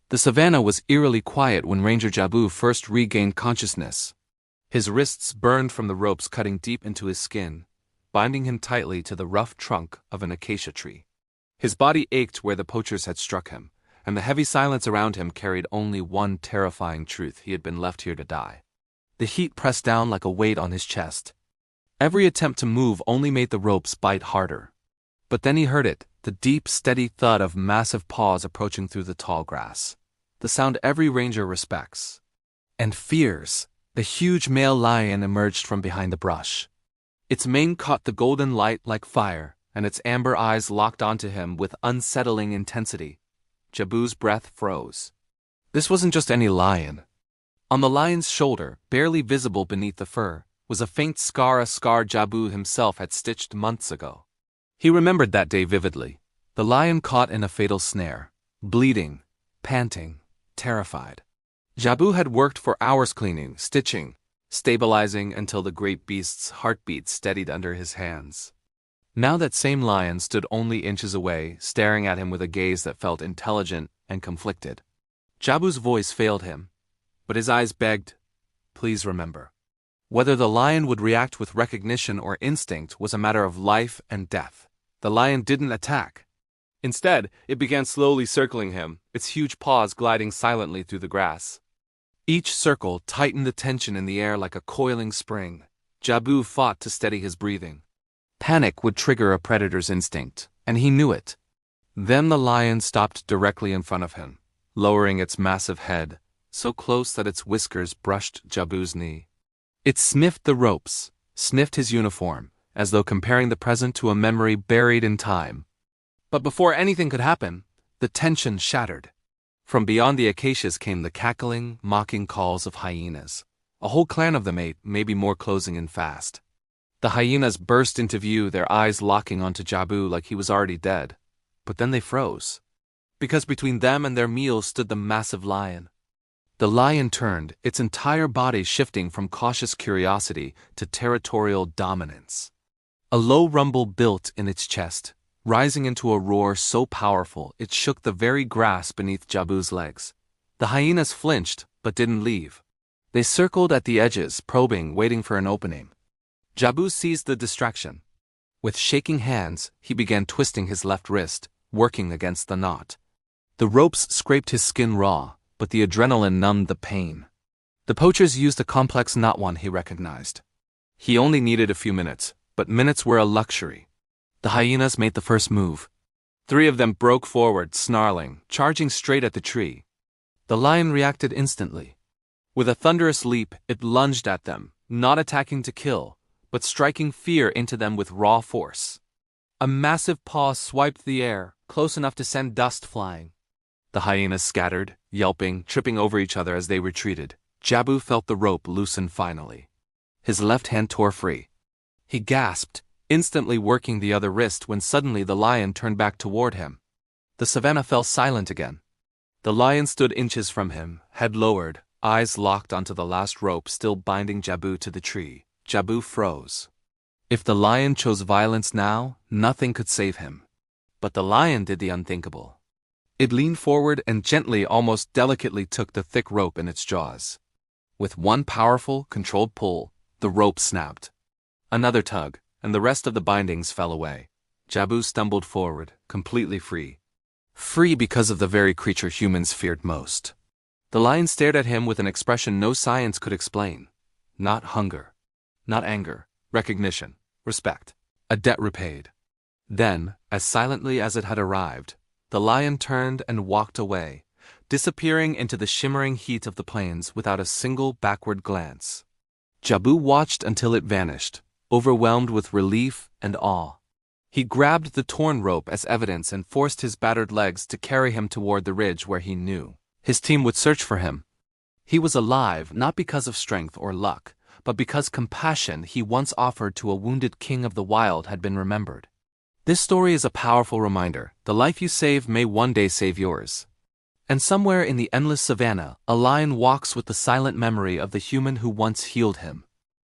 The savannah was eerily quiet when Ranger Jabu first regained consciousness. His wrists burned from the ropes cutting deep into his skin, binding him tightly to the rough trunk of an acacia tree. His body ached where the poachers had struck him, and the heavy silence around him carried only one terrifying truth: he had been left here to die. The heat pressed down like a weight on his chest. Every attempt to move only made the ropes bite harder. But then he heard it, the deep, steady thud of massive paws approaching through the tall grass. The sound every ranger respects and fears. The huge male lion emerged from behind the brush. Its mane caught the golden light like fire, and its amber eyes locked onto him with unsettling intensity. Jabu's breath froze. This wasn't just any lion. On the lion's shoulder, barely visible beneath the fur, was a faint scar, a scar Jabu himself had stitched months ago. He remembered that day vividly. The lion caught in a fatal snare, bleeding, panting, terrified. Jabu had worked for hours cleaning, stitching, stabilizing until the great beast's heartbeat steadied under his hands. Now that same lion stood only inches away, staring at him with a gaze that felt intelligent and conflicted. Jabu's voice failed him, but his eyes begged, "Please remember." Whether the lion would react with recognition or instinct was a matter of life and death. The lion didn't attack. Instead, it began slowly circling him, its huge paws gliding silently through the grass. Each circle tightened the tension in the air like a coiling spring. Jabu fought to steady his breathing. Panic would trigger a predator's instinct, and he knew it. Then the lion stopped directly in front of him, lowering its massive head, so close that its whiskers brushed Jabu's knee. It sniffed the ropes, sniffed his uniform, as though comparing the present to a memory buried in time. But before anything could happen, the tension shattered. From beyond the acacias came the cackling, mocking calls of hyenas. A whole clan of them ate, maybe more, closing in fast. The hyenas burst into view, their eyes locking onto Jabu like he was already dead. But then they froze. Because between them and their meal stood the massive lion. The lion turned, its entire body shifting from cautious curiosity to territorial dominance. A low rumble built in its chest, rising into a roar so powerful it shook the very grass beneath Jabu's legs. The hyenas flinched, but didn't leave. They circled at the edges, probing, waiting for an opening. Jabu seized the distraction. With shaking hands, he began twisting his left wrist, working against the knot. The ropes scraped his skin raw, but the adrenaline numbed the pain. The poachers used a complex knot, one he recognized. He only needed a few minutes, but minutes were a luxury. The hyenas made the first move. 3 of them broke forward, snarling, charging straight at the tree. The lion reacted instantly. With a thunderous leap, it lunged at them, not attacking to kill, but striking fear into them with raw force. A massive paw swiped the air, close enough to send dust flying. The hyenas scattered, yelping, tripping over each other as they retreated. Jabu felt the rope loosen finally. His left hand tore free. He gasped, instantly working the other wrist when suddenly the lion turned back toward him. The savannah fell silent again. The lion stood inches from him, head lowered, eyes locked onto the last rope still binding Jabu to the tree. Jabu froze. If the lion chose violence now, nothing could save him. But the lion did the unthinkable. It leaned forward and gently, almost delicately, took the thick rope in its jaws. With one powerful, controlled pull, the rope snapped. Another tug, and the rest of the bindings fell away. Jabu stumbled forward, completely free. Free because of the very creature humans feared most. The lion stared at him with an expression no science could explain. Not hunger. Not anger. Recognition. Respect. A debt repaid. Then, as silently as it had arrived, the lion turned and walked away, disappearing into the shimmering heat of the plains without a single backward glance. Jabu watched until it vanished, overwhelmed with relief and awe. He grabbed the torn rope as evidence and forced his battered legs to carry him toward the ridge where he knew his team would search for him. He was alive not because of strength or luck, but because compassion he once offered to a wounded king of the wild had been remembered. This story is a powerful reminder: the life you save may one day save yours. And somewhere in the endless savannah, a lion walks with the silent memory of the human who once healed him.